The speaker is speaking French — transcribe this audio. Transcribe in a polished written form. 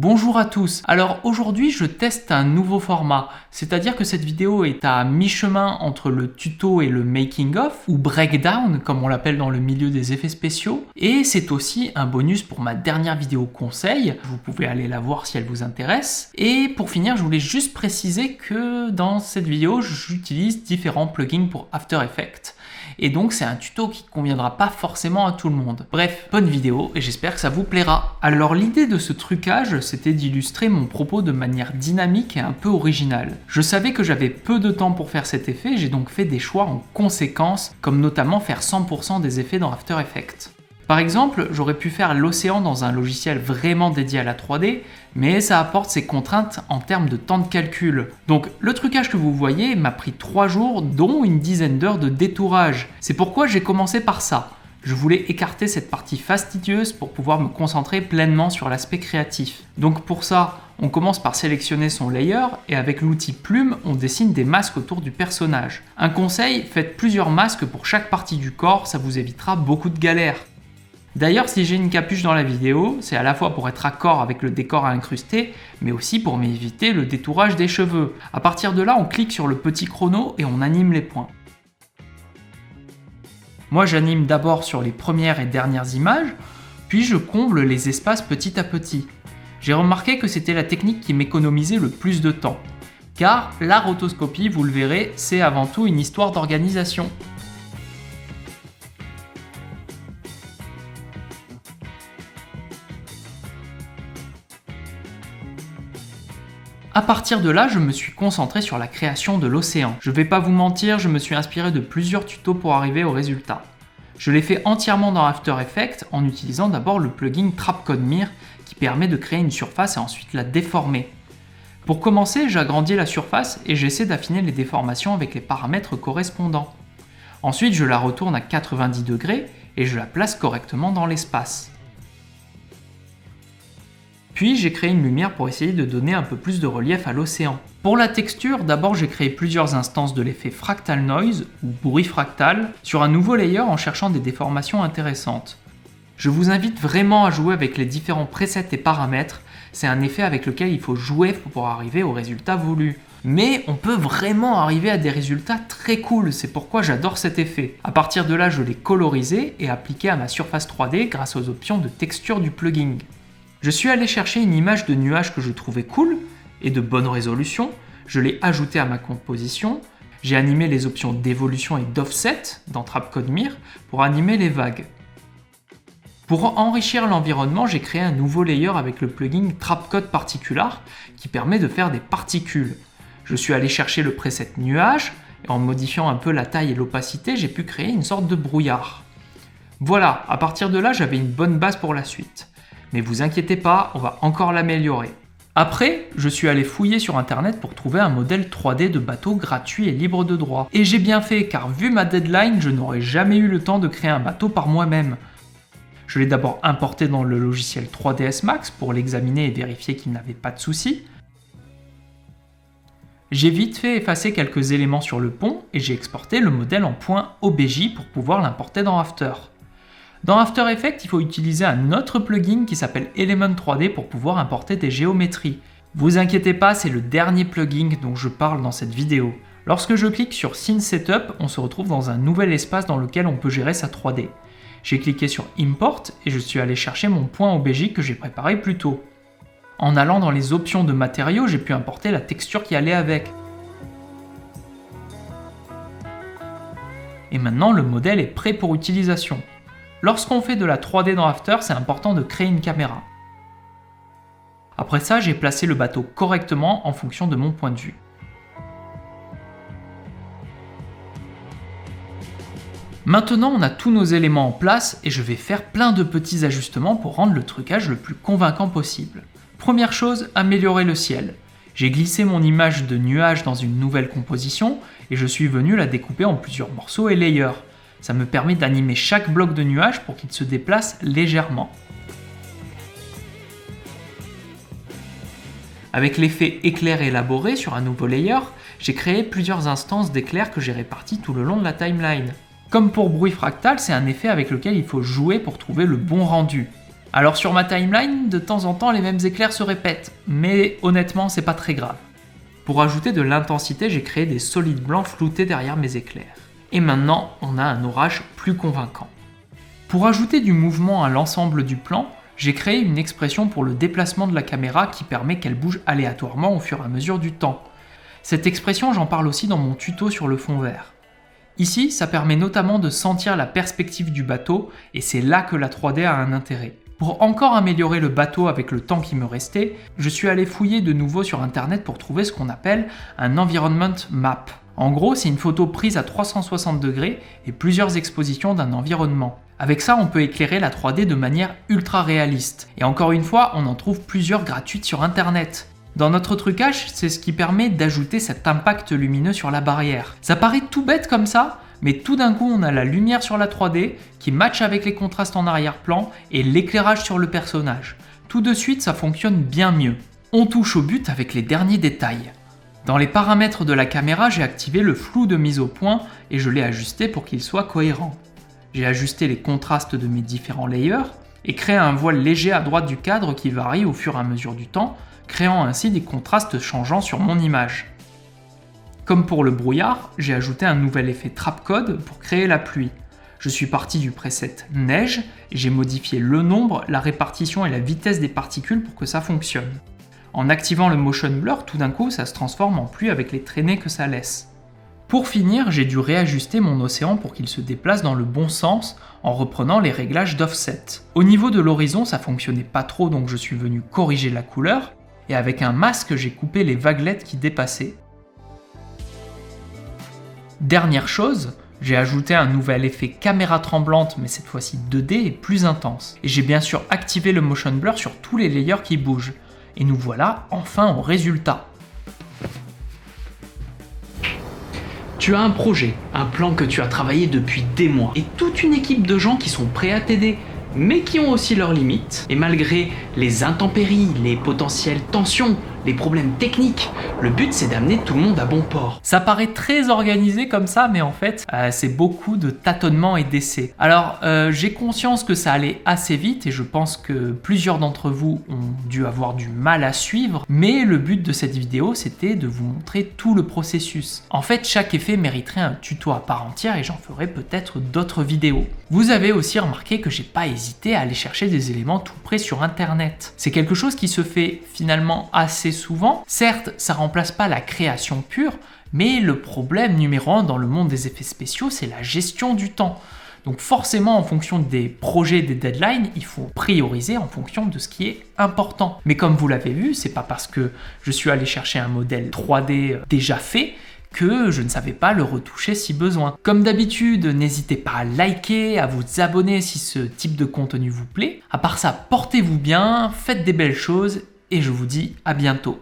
Bonjour à tous. Alors aujourd'hui je teste un nouveau format, c'est-à-dire que cette vidéo est à mi-chemin entre le tuto et le making of, ou breakdown comme on l'appelle dans le milieu des effets spéciaux, et c'est aussi un bonus pour ma dernière vidéo conseil, vous pouvez aller la voir si elle vous intéresse. Et pour finir, je voulais juste préciser que dans cette vidéo j'utilise différents plugins pour After Effects. Et donc c'est un tuto qui ne conviendra pas forcément à tout le monde. Bref, bonne vidéo et j'espère que ça vous plaira. Alors l'idée de ce trucage, c'était d'illustrer mon propos de manière dynamique et un peu originale. Je savais que j'avais peu de temps pour faire cet effet, j'ai donc fait des choix en conséquence, comme notamment faire 100% des effets dans After Effects. Par exemple, j'aurais pu faire l'océan dans un logiciel vraiment dédié à la 3D, mais ça apporte ses contraintes en termes de temps de calcul. Donc le trucage que vous voyez m'a pris 3 jours, dont une dizaine d'heures de détourage. C'est pourquoi j'ai commencé par ça. Je voulais écarter cette partie fastidieuse pour pouvoir me concentrer pleinement sur l'aspect créatif. Donc pour ça, on commence par sélectionner son layer et avec l'outil plume, on dessine des masques autour du personnage. Un conseil, faites plusieurs masques pour chaque partie du corps, ça vous évitera beaucoup de galères. D'ailleurs, si j'ai une capuche dans la vidéo, c'est à la fois pour être raccord avec le décor à incruster, mais aussi pour m'éviter le détourage des cheveux. À partir de là, on clique sur le petit chrono et on anime les points. Moi, j'anime d'abord sur les premières et dernières images, puis je comble les espaces petit à petit. J'ai remarqué que c'était la technique qui m'économisait le plus de temps. Car la rotoscopie, vous le verrez, c'est avant tout une histoire d'organisation. À partir de là, je me suis concentré sur la création de l'océan. Je vais pas vous mentir, je me suis inspiré de plusieurs tutos pour arriver au résultat. Je l'ai fait entièrement dans After Effects en utilisant d'abord le plugin Trapcode Mirror qui permet de créer une surface et ensuite la déformer. Pour commencer, j'agrandis la surface et j'essaie d'affiner les déformations avec les paramètres correspondants. Ensuite, je la retourne à 90 degrés et je la place correctement dans l'espace. Puis j'ai créé une lumière pour essayer de donner un peu plus de relief à l'océan. Pour la texture, d'abord j'ai créé plusieurs instances de l'effet Fractal Noise, ou bruit fractal, sur un nouveau layer en cherchant des déformations intéressantes. Je vous invite vraiment à jouer avec les différents presets et paramètres, c'est un effet avec lequel il faut jouer pour pouvoir arriver au résultat voulu. Mais on peut vraiment arriver à des résultats très cool, c'est pourquoi j'adore cet effet. À partir de là, je l'ai colorisé et appliqué à ma surface 3D grâce aux options de texture du plugin. Je suis allé chercher une image de nuage que je trouvais cool et de bonne résolution, je l'ai ajoutée à ma composition, j'ai animé les options d'évolution et d'offset dans Trapcode Mirror pour animer les vagues. Pour enrichir l'environnement, j'ai créé un nouveau layer avec le plugin Trapcode Particular qui permet de faire des particules. Je suis allé chercher le preset nuage et en modifiant un peu la taille et l'opacité, j'ai pu créer une sorte de brouillard. Voilà, à partir de là, j'avais une bonne base pour la suite. Mais vous inquiétez pas, on va encore l'améliorer. Après, je suis allé fouiller sur internet pour trouver un modèle 3D de bateau gratuit et libre de droit. Et j'ai bien fait, car vu ma deadline, je n'aurais jamais eu le temps de créer un bateau par moi-même. Je l'ai d'abord importé dans le logiciel 3ds Max pour l'examiner et vérifier qu'il n'avait pas de soucis. J'ai vite fait effacer quelques éléments sur le pont et j'ai exporté le modèle en .obj pour pouvoir l'importer dans After. Dans After Effects, il faut utiliser un autre plugin qui s'appelle Element 3D pour pouvoir importer des géométries. Vous inquiétez pas, c'est le dernier plugin dont je parle dans cette vidéo. Lorsque je clique sur Scene Setup, on se retrouve dans un nouvel espace dans lequel on peut gérer sa 3D. J'ai cliqué sur Import et je suis allé chercher mon .obj que j'ai préparé plus tôt. En allant dans les options de matériaux, j'ai pu importer la texture qui allait avec. Et maintenant, le modèle est prêt pour utilisation. Lorsqu'on fait de la 3D dans After, c'est important de créer une caméra. Après ça, j'ai placé le bateau correctement en fonction de mon point de vue. Maintenant, on a tous nos éléments en place et je vais faire plein de petits ajustements pour rendre le trucage le plus convaincant possible. Première chose, améliorer le ciel. J'ai glissé mon image de nuage dans une nouvelle composition et je suis venu la découper en plusieurs morceaux et layers. Ça me permet d'animer chaque bloc de nuage pour qu'il se déplace légèrement. Avec l'effet éclair élaboré sur un nouveau layer, j'ai créé plusieurs instances d'éclairs que j'ai réparties tout le long de la timeline. Comme pour bruit fractal, c'est un effet avec lequel il faut jouer pour trouver le bon rendu. Alors sur ma timeline, de temps en temps les mêmes éclairs se répètent, mais honnêtement c'est pas très grave. Pour ajouter de l'intensité, j'ai créé des solides blancs floutés derrière mes éclairs. Et maintenant, on a un orage plus convaincant. Pour ajouter du mouvement à l'ensemble du plan, j'ai créé une expression pour le déplacement de la caméra qui permet qu'elle bouge aléatoirement au fur et à mesure du temps. Cette expression, j'en parle aussi dans mon tuto sur le fond vert. Ici, ça permet notamment de sentir la perspective du bateau, et c'est là que la 3D a un intérêt. Pour encore améliorer le bateau avec le temps qui me restait, je suis allé fouiller de nouveau sur internet pour trouver ce qu'on appelle un environment map. En gros, c'est une photo prise à 360 degrés et plusieurs expositions d'un environnement. Avec ça, on peut éclairer la 3D de manière ultra réaliste. Et encore une fois, on en trouve plusieurs gratuites sur internet. Dans notre trucage, c'est ce qui permet d'ajouter cet impact lumineux sur la barrière. Ça paraît tout bête comme ça, mais tout d'un coup on a la lumière sur la 3D qui matche avec les contrastes en arrière-plan et l'éclairage sur le personnage. Tout de suite, ça fonctionne bien mieux. On touche au but avec les derniers détails. Dans les paramètres de la caméra, j'ai activé le flou de mise au point et je l'ai ajusté pour qu'il soit cohérent. J'ai ajusté les contrastes de mes différents layers et créé un voile léger à droite du cadre qui varie au fur et à mesure du temps, créant ainsi des contrastes changeants sur mon image. Comme pour le brouillard, j'ai ajouté un nouvel effet Trapcode pour créer la pluie. Je suis parti du preset neige et j'ai modifié le nombre, la répartition et la vitesse des particules pour que ça fonctionne. En activant le motion blur, tout d'un coup, ça se transforme en pluie avec les traînées que ça laisse. Pour finir, j'ai dû réajuster mon océan pour qu'il se déplace dans le bon sens en reprenant les réglages d'offset. Au niveau de l'horizon, ça fonctionnait pas trop, donc je suis venu corriger la couleur et avec un masque, j'ai coupé les vaguelettes qui dépassaient. Dernière chose, j'ai ajouté un nouvel effet caméra tremblante, mais cette fois-ci 2D et plus intense. Et j'ai bien sûr activé le motion blur sur tous les layers qui bougent. Et nous voilà enfin au résultat. Tu as un projet, un plan que tu as travaillé depuis des mois, et toute une équipe de gens qui sont prêts à t'aider, mais qui ont aussi leurs limites. Et malgré les intempéries, les potentielles tensions, les problèmes techniques, le but c'est d'amener tout le monde à bon port. Ça paraît très organisé comme ça, mais en fait, c'est beaucoup de tâtonnements et d'essais. Alors, j'ai conscience que ça allait assez vite et je pense que plusieurs d'entre vous ont dû avoir du mal à suivre, mais le but de cette vidéo, c'était de vous montrer tout le processus. En fait, chaque effet mériterait un tuto à part entière et j'en ferai peut-être d'autres vidéos. Vous avez aussi remarqué que j'ai pas hésité à aller chercher des éléments tout près sur internet. C'est quelque chose qui se fait finalement assez souvent. Certes, ça remplace pas la création pure, mais le problème numéro 1 dans le monde des effets spéciaux, c'est la gestion du temps. Donc forcément, en fonction des projets, des deadlines, il faut prioriser en fonction de ce qui est important. Mais comme vous l'avez vu, c'est pas parce que je suis allé chercher un modèle 3D déjà fait que je ne savais pas le retoucher si besoin. Comme d'habitude, n'hésitez pas à liker, à vous abonner si ce type de contenu vous plaît. À part ça, portez-vous bien, faites des belles choses et je vous dis à bientôt.